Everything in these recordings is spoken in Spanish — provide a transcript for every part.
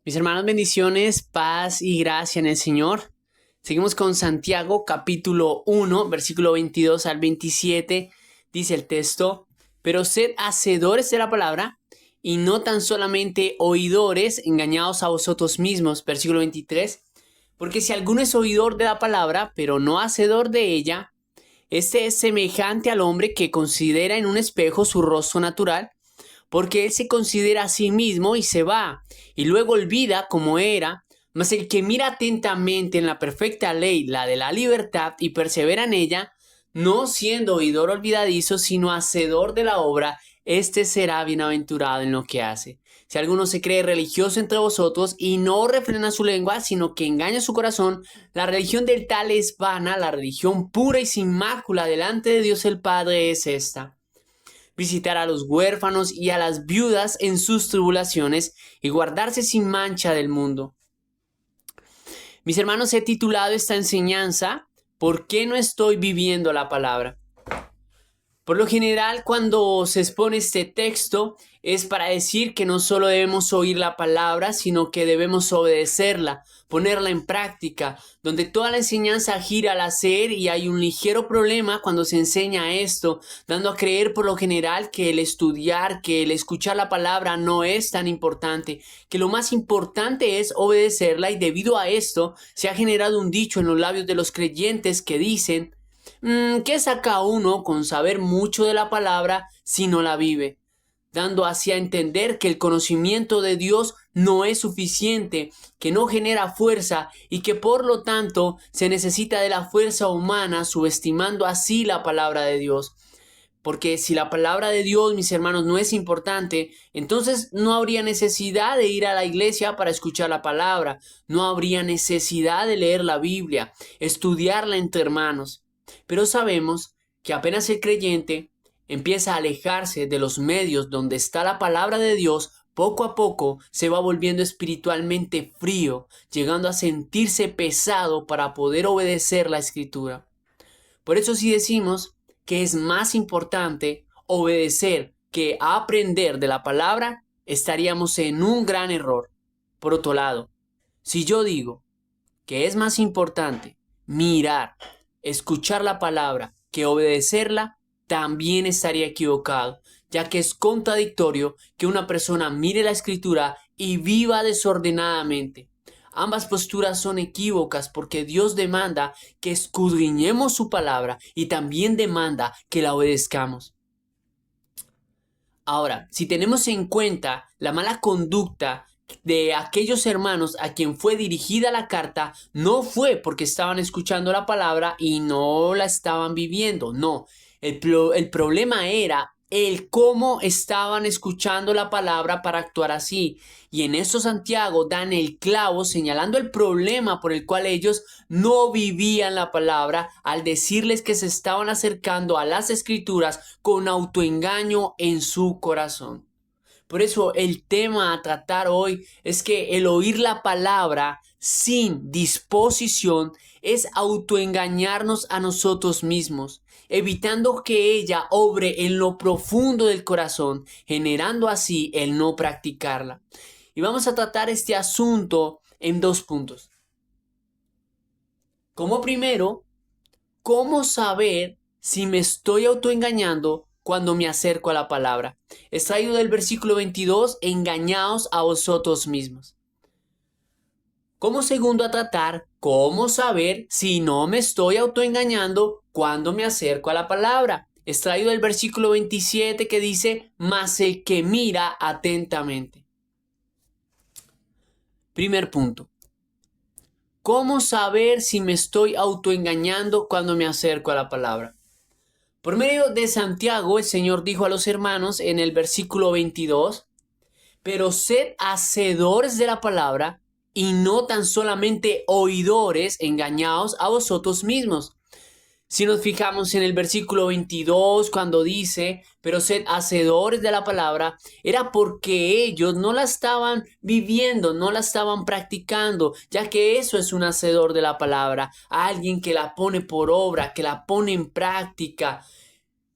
Mis hermanos, bendiciones, paz y gracia en el Señor. Seguimos con Santiago, capítulo 1, versículo 22 al 27. Dice el texto: pero sed hacedores de la palabra y no tan solamente oidores, engañados a vosotros mismos. Versículo 23. Porque si alguno es oidor de la palabra, pero no hacedor de ella, este es semejante al hombre que considera en un espejo su rostro natural, porque él se considera a sí mismo y se va, y luego olvida cómo era. Mas el que mira atentamente en la perfecta ley, la de la libertad, y persevera en ella, no siendo oidor olvidadizo, sino hacedor de la obra, éste será bienaventurado en lo que hace. Si alguno se cree religioso entre vosotros y no refrena su lengua, sino que engaña su corazón, la religión del tal es vana. La religión pura y sin mácula delante de Dios el Padre es esta: visitar a los huérfanos y a las viudas en sus tribulaciones y guardarse sin mancha del mundo. Mis hermanos, he titulado esta enseñanza: ¿por qué no estoy viviendo la palabra? Por lo general, cuando se expone este texto, es para decir que no solo debemos oír la palabra, sino que debemos obedecerla, ponerla en práctica, donde toda la enseñanza gira al hacer, y hay un ligero problema cuando se enseña esto, dando a creer por lo general que el estudiar, que el escuchar la palabra no es tan importante, que lo más importante es obedecerla, y debido a esto se ha generado un dicho en los labios de los creyentes que dicen: ¿qué saca uno con saber mucho de la palabra si no la vive? Dando así a entender que el conocimiento de Dios no es suficiente, que no genera fuerza y que por lo tanto se necesita de la fuerza humana, subestimando así la palabra de Dios. Porque si la palabra de Dios, mis hermanos, no es importante, entonces no habría necesidad de ir a la iglesia para escuchar la palabra, no habría necesidad de leer la Biblia, estudiarla entre hermanos. Pero sabemos que apenas el creyente empieza a alejarse de los medios donde está la palabra de Dios, poco a poco se va volviendo espiritualmente frío, llegando a sentirse pesado para poder obedecer la Escritura. Por eso, si decimos que es más importante obedecer que aprender de la palabra, estaríamos en un gran error. Por otro lado, si yo digo que es más importante mirar, escuchar la palabra que obedecerla, también estaría equivocado, ya que es contradictorio que una persona mire la Escritura y viva desordenadamente. Ambas posturas son equívocas, porque Dios demanda que escudriñemos su palabra y también demanda que la obedezcamos. Ahora, si tenemos en cuenta la mala conducta de aquellos hermanos a quien fue dirigida la carta, no fue porque estaban escuchando la palabra y no la estaban viviendo, no. El problema era el cómo estaban escuchando la palabra para actuar así. Y en eso Santiago dan el clavo, señalando el problema por el cual ellos no vivían la palabra, al decirles que se estaban acercando a las Escrituras con autoengaño en su corazón. Por eso el tema a tratar hoy es que el oír la palabra sin disposición es autoengañarnos a nosotros mismos, evitando que ella obre en lo profundo del corazón, generando así el no practicarla. Y vamos a tratar este asunto en dos puntos. Como primero, ¿cómo saber si me estoy autoengañando cuando me acerco a la palabra? Extraído del versículo 22, engañaos a vosotros mismos. Como segundo a tratar, ¿cómo saber si no me estoy autoengañando cuando me acerco a la palabra? Extraído del versículo 27, que dice: mas el que mira atentamente. Primer punto: ¿cómo saber si me estoy autoengañando cuando me acerco a la palabra? Por medio de Santiago, el Señor dijo a los hermanos en el versículo 22: pero sed hacedores de la palabra y no tan solamente oidores, engañados a vosotros mismos. Si nos fijamos en el versículo 22, cuando dice: pero sed hacedores de la palabra, era porque ellos no la estaban viviendo, no la estaban practicando, ya que eso es un hacedor de la palabra, alguien que la pone por obra, que la pone en práctica.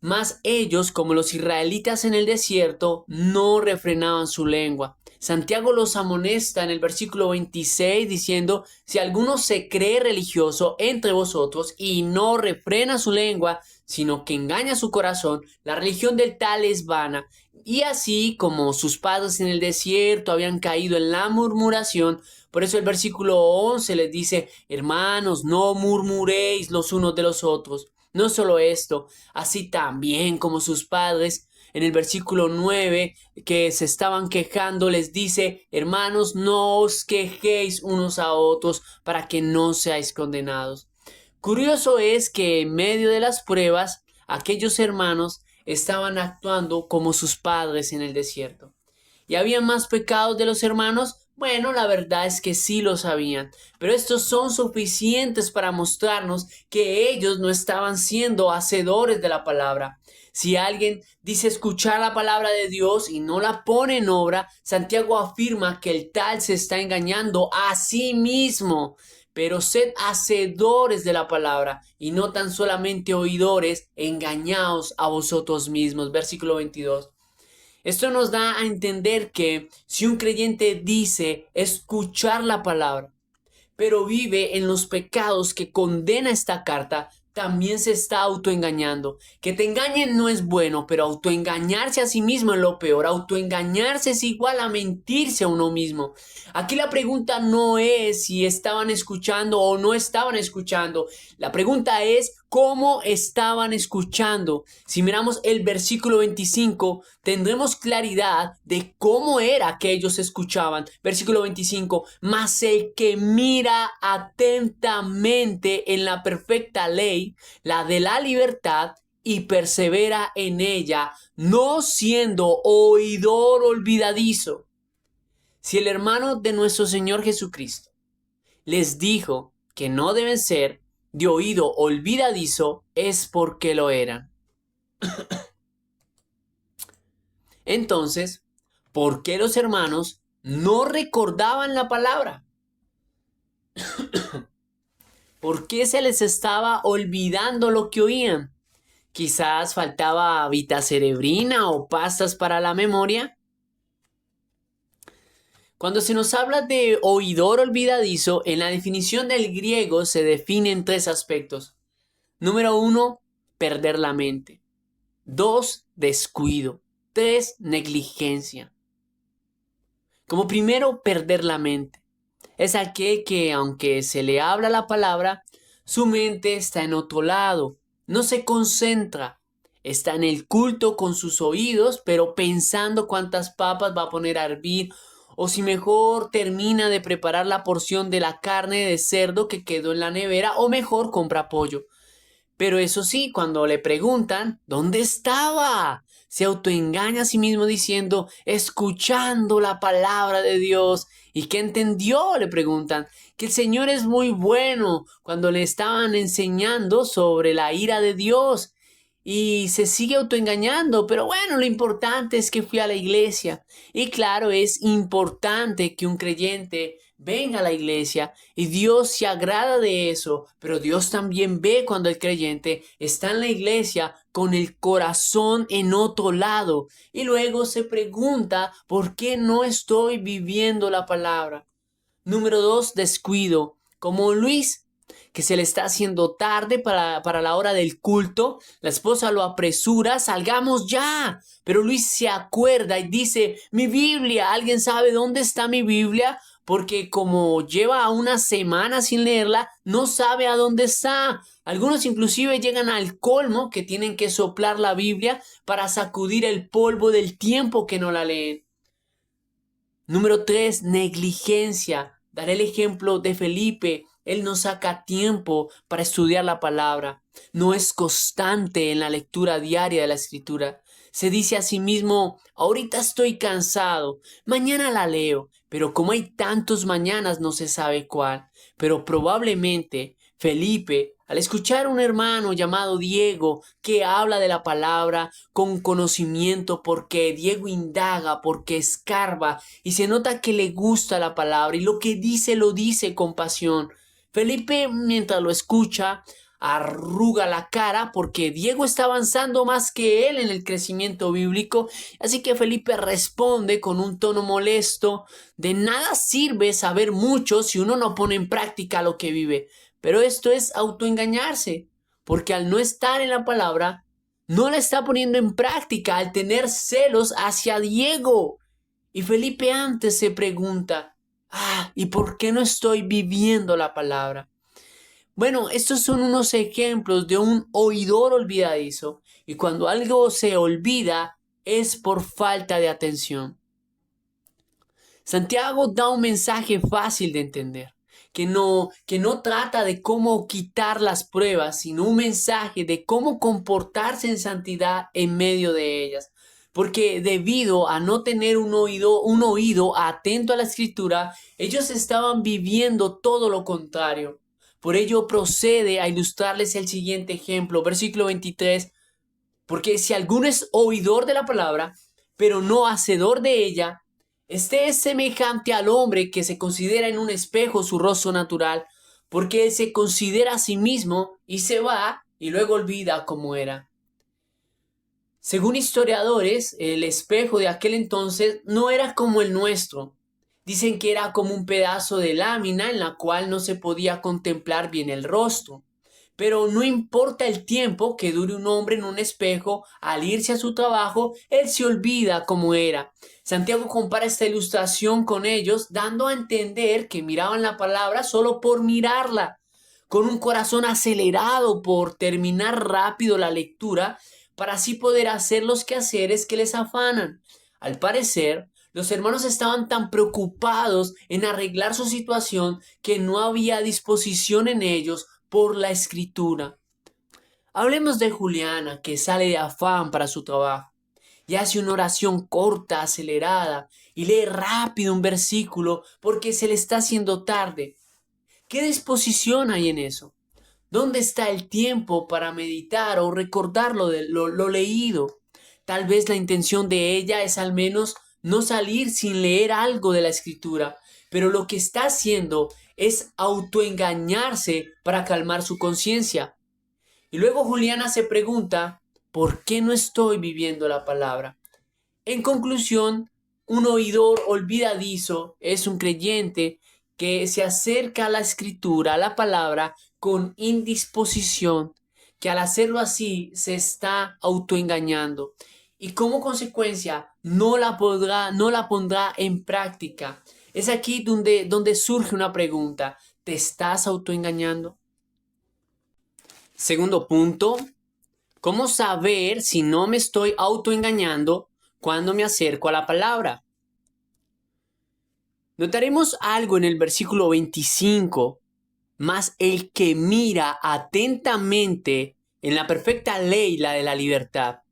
Mas ellos, como los israelitas en el desierto, no refrenaban su lengua. Santiago los amonesta en el versículo 26 diciendo, si alguno se cree religioso entre vosotros y no refrena su lengua, sino que engaña su corazón, la religión del tal es vana. Y así como sus padres en el desierto habían caído en la murmuración, por eso el versículo 11 les dice, hermanos, no murmuréis los unos de los otros. No solo esto, así también como sus padres, en el versículo 9, que se estaban quejando, les dice, hermanos, no os quejéis unos a otros para que no seáis condenados. Curioso es que en medio de las pruebas, aquellos hermanos estaban actuando como sus padres en el desierto. ¿Y había más pecados de los hermanos? Bueno, la verdad es que sí lo sabían, pero estos son suficientes para mostrarnos que ellos no estaban siendo hacedores de la palabra. Si alguien dice escuchar la palabra de Dios y no la pone en obra, Santiago afirma que el tal se está engañando a sí mismo. Pero sed hacedores de la palabra y no tan solamente oidores, engañaos a vosotros mismos. Versículo 22. Esto nos da a entender que si un creyente dice escuchar la palabra, pero vive en los pecados que condena esta carta, también se está autoengañando. Que te engañen no es bueno, pero autoengañarse a sí mismo es lo peor. Autoengañarse es igual a mentirse a uno mismo. Aquí la pregunta no es si estaban escuchando o no estaban escuchando. La pregunta es cómo estaban escuchando. Si miramos el versículo 25, tendremos claridad de cómo era que ellos escuchaban. Versículo 25, mas el que mira atentamente en la perfecta ley, la de la libertad, y persevera en ella, no siendo oidor olvidadizo. Si el hermano de nuestro Señor Jesucristo les dijo que no deben ser de oído olvidadizo, es porque lo eran. Entonces, ¿por qué los hermanos no recordaban la palabra? ¿Por qué se les estaba olvidando lo que oían? Quizás faltaba vitacerebrina o pastas para la memoria. Cuando se nos habla de oidor olvidadizo, en la definición del griego se define en tres aspectos. Número 1, perder la mente. 2, descuido. 3, negligencia. Como primero, perder la mente. Es aquel que, aunque se le habla la palabra, su mente está en otro lado. No se concentra. Está en el culto con sus oídos, pero pensando cuántas papas va a poner a hervir o si mejor termina de preparar la porción de la carne de cerdo que quedó en la nevera o mejor compra pollo. Pero eso sí, cuando le preguntan, ¿dónde estaba? Se autoengaña a sí mismo diciendo, escuchando la palabra de Dios. ¿Y qué entendió? Le preguntan. Que el Señor es muy bueno cuando le estaban enseñando sobre la ira de Dios. Y se sigue autoengañando, pero bueno, lo importante es que fui a la iglesia. Y claro, es importante que un creyente venga a la iglesia y Dios se agrada de eso, pero Dios también ve cuando el creyente está en la iglesia con el corazón en otro lado y luego se pregunta por qué no estoy viviendo la palabra. Número 2, descuido. Como Luis, que se le está haciendo tarde para la hora del culto, la esposa lo apresura, salgamos ya. Pero Luis se acuerda y dice, mi Biblia, ¿alguien sabe dónde está mi Biblia? Porque como lleva una semana sin leerla, no sabe a dónde está. Algunos inclusive llegan al colmo que tienen que soplar la Biblia para sacudir el polvo del tiempo que no la leen. Número 3, negligencia. Daré el ejemplo de Felipe. Él no saca tiempo para estudiar la palabra. No es constante en la lectura diaria de la escritura. Se dice a sí mismo, ahorita estoy cansado, mañana la leo, pero como hay tantos mañanas no se sabe cuál. Pero probablemente Felipe, al escuchar a un hermano llamado Diego que habla de la palabra con conocimiento porque Diego indaga, porque escarba y se nota que le gusta la palabra y lo que dice lo dice con pasión. Felipe, mientras lo escucha, arruga la cara porque Diego está avanzando más que él en el crecimiento bíblico. Así que Felipe responde con un tono molesto: de nada sirve saber mucho si uno no pone en práctica lo que vive. Pero esto es autoengañarse, porque al no estar en la palabra, no la está poniendo en práctica al tener celos hacia Diego. Y Felipe antes se pregunta: ¿y por qué no estoy viviendo la palabra? Bueno, estos son unos ejemplos de un oidor olvidadizo. Y cuando algo se olvida es por falta de atención. Santiago da un mensaje fácil de entender, que no trata de cómo quitar las pruebas, sino un mensaje de cómo comportarse en santidad en medio de ellas. Porque debido a no tener un oído atento a la escritura, ellos estaban viviendo todo lo contrario. Por ello procede a ilustrarles el siguiente ejemplo, versículo 23. Porque si alguno es oidor de la palabra, pero no hacedor de ella, este es semejante al hombre que se considera en un espejo su rostro natural, porque él se considera a sí mismo y se va y luego olvida cómo era. Según historiadores, el espejo de aquel entonces no era como el nuestro. Dicen que era como un pedazo de lámina en la cual no se podía contemplar bien el rostro. Pero no importa el tiempo que dure un hombre en un espejo, al irse a su trabajo, él se olvida cómo era. Santiago compara esta ilustración con ellos, dando a entender que miraban la palabra solo por mirarla, con un corazón acelerado por terminar rápido la lectura, para así poder hacer los quehaceres que les afanan. Al parecer, los hermanos estaban tan preocupados en arreglar su situación que no había disposición en ellos por la escritura. Hablemos de Juliana, que sale de afán para su trabajo y hace una oración corta, acelerada, y lee rápido un versículo porque se le está haciendo tarde. ¿Qué disposición hay en eso? ¿Dónde está el tiempo para meditar o recordar lo leído? Tal vez la intención de ella es al menos no salir sin leer algo de la escritura, pero lo que está haciendo es autoengañarse para calmar su conciencia. Y luego Juliana se pregunta: ¿por qué no estoy viviendo la palabra? En conclusión, un oidor olvidadizo es un creyente que se acerca a la escritura, a la palabra, con indisposición, que al hacerlo así se está autoengañando y como consecuencia no la pondrá en práctica. Es aquí donde surge una pregunta: ¿te estás autoengañando? Segundo punto: ¿cómo saber si no me estoy autoengañando cuando me acerco a la palabra? Notaremos algo en el versículo 25: mas el que mira atentamente en la perfecta ley, la de la libertad.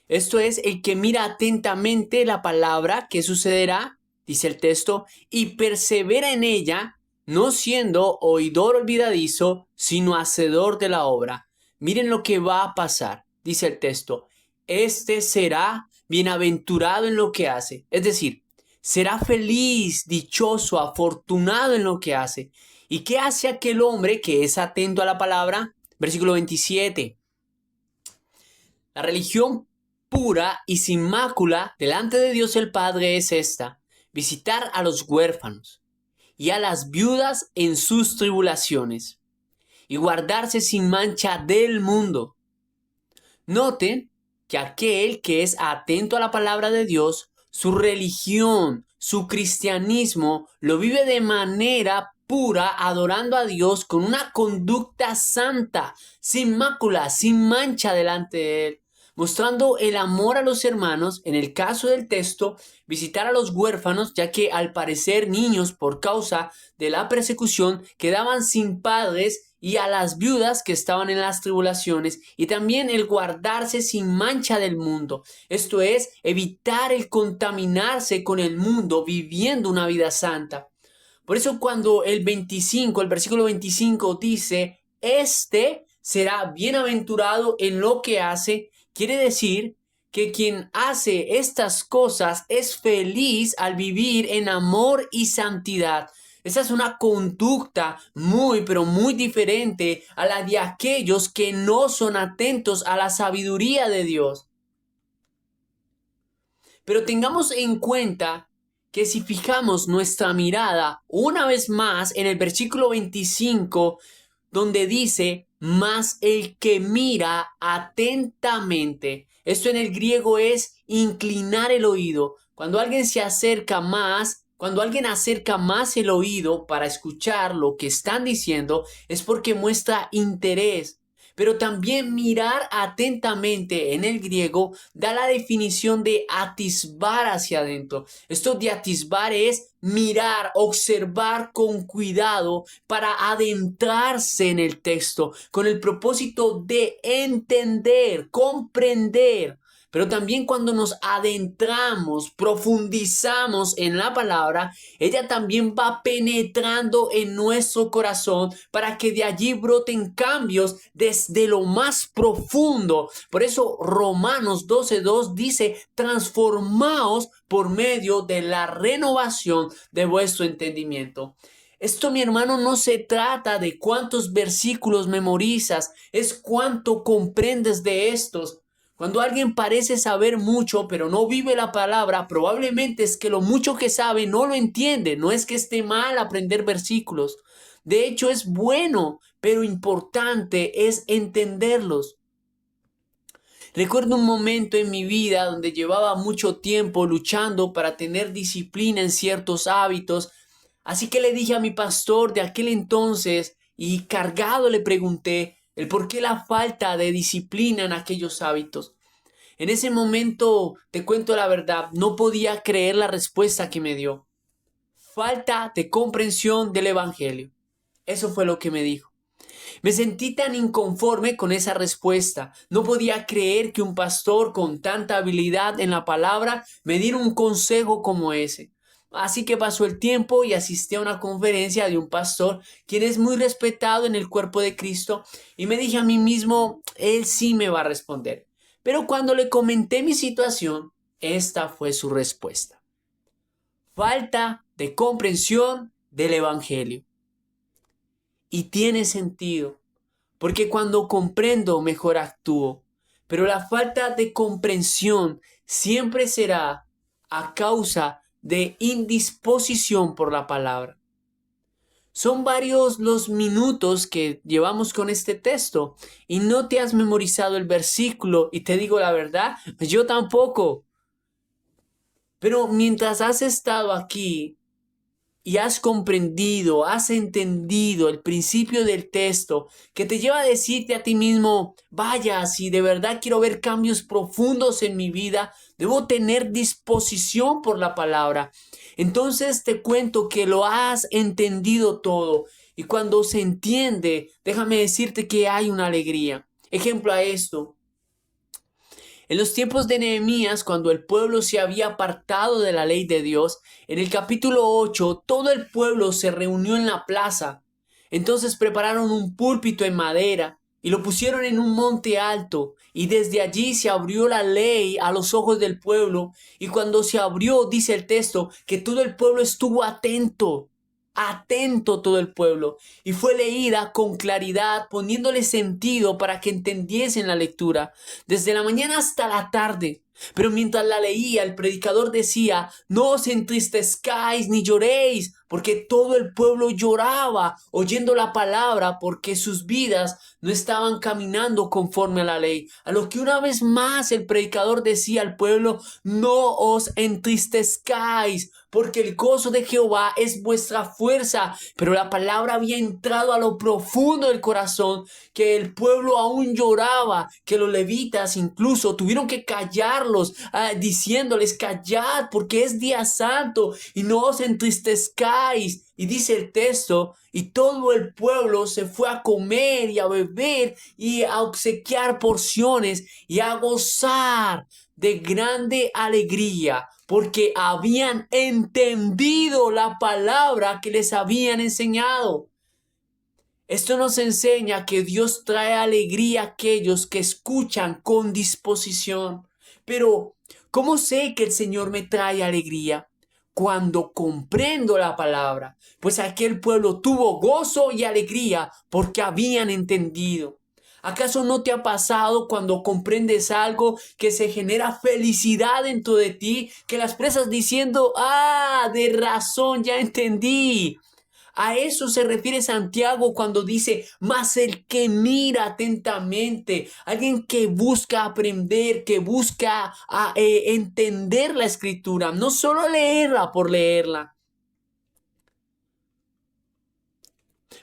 Esto es, el que mira atentamente la palabra, ¿qué sucederá? Dice el texto: y persevera en ella, no siendo oidor olvidadizo, sino hacedor de la obra. Miren lo que va a pasar, dice el texto: este será bienaventurado en lo que hace. Es decir, será feliz, dichoso, afortunado en lo que hace. ¿Y qué hace aquel hombre que es atento a la palabra? Versículo 27. La religión pura y sin mácula delante de Dios el Padre es esta: visitar a los huérfanos y a las viudas en sus tribulaciones, y guardarse sin mancha del mundo. Noten que aquel que es atento a la palabra de Dios, su religión, su cristianismo, lo vive de manera pura, adorando a Dios con una conducta santa, sin mácula, sin mancha delante de Él, mostrando el amor a los hermanos. En el caso del texto, visitar a los huérfanos, ya que al parecer niños, por causa de la persecución, quedaban sin padres, y a las viudas que estaban en las tribulaciones, y también el guardarse sin mancha del mundo. Esto es, evitar el contaminarse con el mundo viviendo una vida santa. Por eso cuando el versículo 25 dice: este será bienaventurado en lo que hace, quiere decir que quien hace estas cosas es feliz al vivir en amor y santidad. Esa es una conducta muy, pero muy diferente a la de aquellos que no son atentos a la sabiduría de Dios. Pero tengamos en cuenta que si fijamos nuestra mirada una vez más en el versículo 25, donde dice, más el que mira atentamente. Esto en el griego es inclinar el oído. Cuando alguien acerca más el oído para escuchar lo que están diciendo, es porque muestra interés. Pero también mirar atentamente en el griego da la definición de atisbar hacia adentro. Esto de atisbar es mirar, observar con cuidado para adentrarse en el texto con el propósito de entender, comprender. Pero también cuando nos adentramos, profundizamos en la palabra, ella también va penetrando en nuestro corazón para que de allí broten cambios desde lo más profundo. Por eso Romanos 12:2 dice, transformaos por medio de la renovación de vuestro entendimiento. Esto, mi hermano, no se trata de cuántos versículos memorizas, es cuánto comprendes de estos. Cuando alguien parece saber mucho pero no vive la palabra, probablemente es que lo mucho que sabe no lo entiende. No es que esté mal aprender versículos. De hecho, es bueno, pero importante es entenderlos. Recuerdo un momento en mi vida donde llevaba mucho tiempo luchando para tener disciplina en ciertos hábitos. Así que le dije a mi pastor de aquel entonces y cargado le pregunté el por qué la falta de disciplina en aquellos hábitos. En ese momento, te cuento la verdad, no podía creer la respuesta que me dio. Falta de comprensión del Evangelio. Eso fue lo que me dijo. Me sentí tan inconforme con esa respuesta. No podía creer que un pastor con tanta habilidad en la palabra me diera un consejo como ese. Así que pasó el tiempo y asistí a una conferencia de un pastor quien es muy respetado en el cuerpo de Cristo y me dije a mí mismo, él sí me va a responder. Pero cuando le comenté mi situación, esta fue su respuesta. Falta de comprensión del Evangelio. Y tiene sentido, porque cuando comprendo mejor actúo. Pero la falta de comprensión siempre será a causa de indisposición por la palabra. Son varios los minutos que llevamos con este texto y no te has memorizado el versículo y te digo la verdad, yo tampoco. Pero mientras has estado aquí y has comprendido, has entendido el principio del texto que te lleva a decirte a ti mismo, vaya, si de verdad quiero ver cambios profundos en mi vida, debo tener disposición por la palabra. Entonces te cuento que lo has entendido todo y cuando se entiende, déjame decirte que hay una alegría. Ejemplo a esto. En los tiempos de Nehemías, cuando el pueblo se había apartado de la ley de Dios, en el capítulo 8, todo el pueblo se reunió en la plaza. Entonces prepararon un púlpito en madera y lo pusieron en un monte alto, y desde allí se abrió la ley a los ojos del pueblo, y cuando se abrió, dice el texto, que todo el pueblo estuvo atento todo el pueblo, y fue leída con claridad, poniéndole sentido para que entendiesen la lectura, desde la mañana hasta la tarde. Pero mientras la leía, el predicador decía, no os entristezcáis ni lloréis, porque todo el pueblo lloraba oyendo la palabra, porque sus vidas no estaban caminando conforme a la ley. A lo que una vez más el predicador decía al pueblo, no os entristezcáis, porque el gozo de Jehová es vuestra fuerza. Pero la palabra había entrado a lo profundo del corazón, que el pueblo aún lloraba, que los levitas incluso tuvieron que callarlos, diciéndoles, callad, porque es día santo, y no os entristezcáis. Y dice el texto, y todo el pueblo se fue a comer y a beber y a obsequiar porciones y a gozar de grande alegría, porque habían entendido la palabra que les habían enseñado. Esto nos enseña que Dios trae alegría a aquellos que escuchan con disposición. Pero, ¿cómo sé que el Señor me trae alegría? cuando comprendo la palabra, pues aquel pueblo tuvo gozo y alegría porque habían entendido. ¿Acaso no te ha pasado cuando comprendes algo que se genera felicidad dentro de ti, que la expresas diciendo, de razón, ya entendí? A eso se refiere Santiago cuando dice, mas el que mira atentamente, alguien que busca aprender, que busca entender la escritura, no solo leerla por leerla.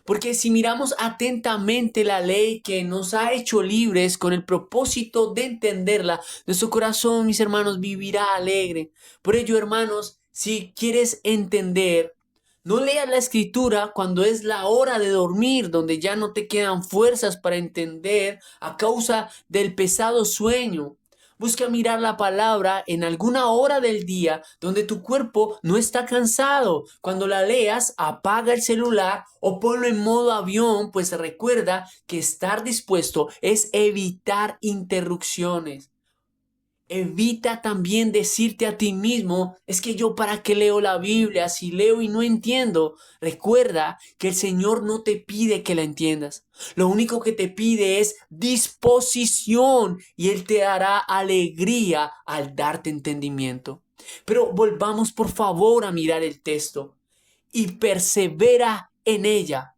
Porque si miramos atentamente la ley que nos ha hecho libres con el propósito de entenderla, nuestro corazón, mis hermanos, vivirá alegre. Por ello, hermanos, si quieres entender, no leas la escritura cuando es la hora de dormir, donde ya no te quedan fuerzas para entender a causa del pesado sueño. Busca mirar la palabra en alguna hora del día donde tu cuerpo no está cansado. Cuando la leas, apaga el celular o ponlo en modo avión, pues recuerda que estar dispuesto es evitar interrupciones. Evita también decirte a ti mismo, es que yo para qué leo la Biblia si leo y no entiendo. Recuerda que el Señor no te pide que la entiendas. Lo único que te pide es disposición y Él te dará alegría al darte entendimiento. Pero volvamos por favor a mirar el texto y persevera en ella.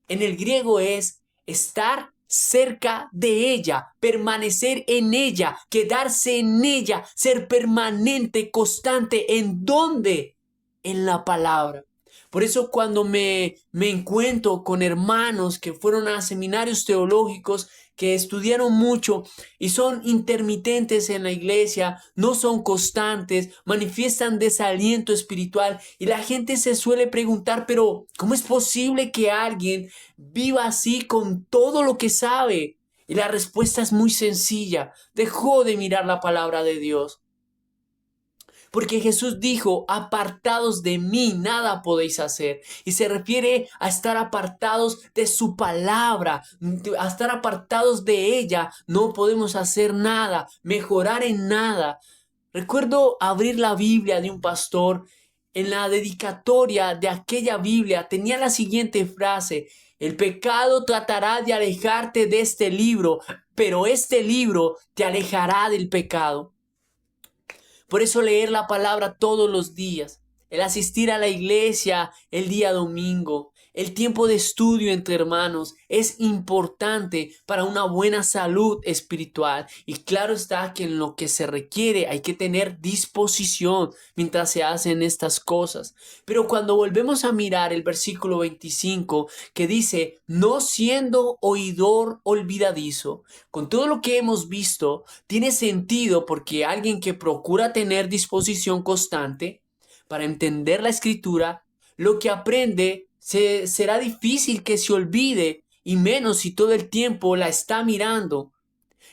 En el griego es estar cerca de ella, permanecer en ella, quedarse en ella, ser permanente, constante. ¿En dónde? En la palabra. Por eso cuando me encuentro con hermanos que fueron a seminarios teológicos, que estudiaron mucho y son intermitentes en la iglesia, no son constantes, manifiestan desaliento espiritual y la gente se suele preguntar, pero ¿cómo es posible que alguien viva así con todo lo que sabe? Y la respuesta es muy sencilla, dejó de mirar la palabra de Dios. Porque Jesús dijo, apartados de mí nada podéis hacer. Y se refiere a estar apartados de su palabra, a estar apartados de ella. No podemos hacer nada, mejorar en nada. Recuerdo abrir la Biblia de un pastor. En la dedicatoria de aquella Biblia tenía la siguiente frase: el pecado tratará de alejarte de este libro, pero este libro te alejará del pecado. Por eso leer la palabra todos los días, el asistir a la iglesia el día domingo, el tiempo de estudio entre hermanos es importante para una buena salud espiritual. Y claro está que en lo que se requiere hay que tener disposición mientras se hacen estas cosas. Pero cuando volvemos a mirar el versículo 25 que dice, no siendo oidor olvidadizo, con todo lo que hemos visto, tiene sentido porque alguien que procura tener disposición constante para entender la escritura, lo que aprende será difícil que se olvide, y menos si todo el tiempo la está mirando.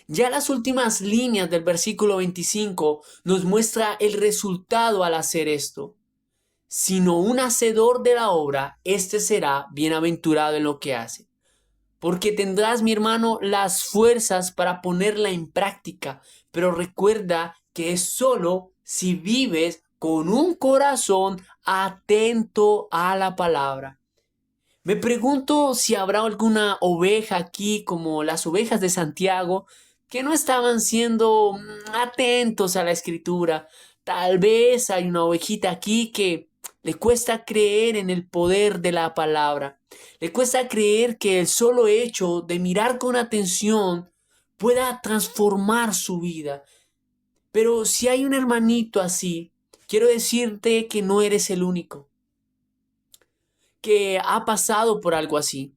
Ya las últimas líneas del versículo 25 nos muestra el resultado al hacer esto. Sino un hacedor de la obra, éste será bienaventurado en lo que hace. Porque tendrás, mi hermano, las fuerzas para ponerla en práctica, pero recuerda que es solo si vives con un corazón atento a la palabra. Me pregunto si habrá alguna oveja aquí, como las ovejas de Santiago, que no estaban siendo atentos a la escritura. Tal vez hay una ovejita aquí que le cuesta creer en el poder de la palabra. Le cuesta creer que el solo hecho de mirar con atención pueda transformar su vida. Pero si hay un hermanito así, quiero decirte que no eres el único que ha pasado por algo así.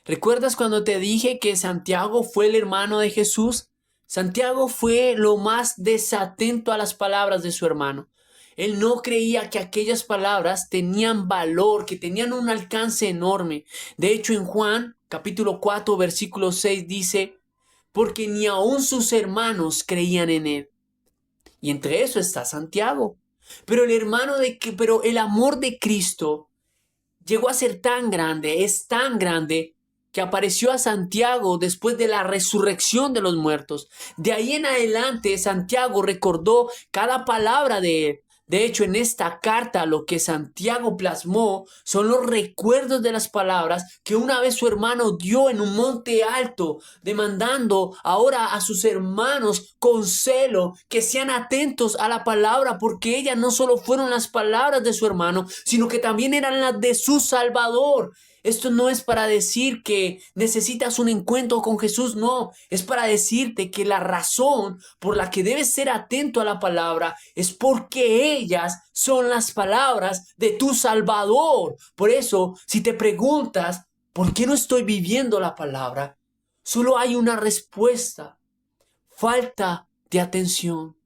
¿Recuerdas cuando te dije que Santiago fue el hermano de Jesús? Santiago fue lo más desatento a las palabras de su hermano. Él no creía que aquellas palabras tenían valor, que tenían un alcance enorme. De hecho, en Juan, capítulo 4, versículo 6 dice, porque ni aun sus hermanos creían en él. Y entre eso está Santiago. Pero el amor de Cristo llegó a ser tan grande, es tan grande, que apareció a Santiago después de la resurrección de los muertos. De ahí en adelante, Santiago recordó cada palabra de él. De hecho, en esta carta lo que Santiago plasmó son los recuerdos de las palabras que una vez su hermano dio en un monte alto, demandando ahora a sus hermanos con celo que sean atentos a la palabra, porque ellas no solo fueron las palabras de su hermano, sino que también eran las de su Salvador. Esto no es para decir que necesitas un encuentro con Jesús, no, es para decirte que la razón por la que debes ser atento a la palabra es porque ellas son las palabras de tu Salvador. Por eso, si te preguntas, ¿por qué no estoy viviendo la palabra? Solo hay una respuesta: falta de atención.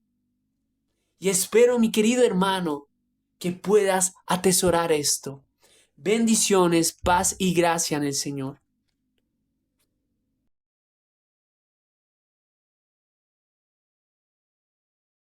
Y espero, mi querido hermano, que puedas atesorar esto. Bendiciones, paz y gracia en el Señor.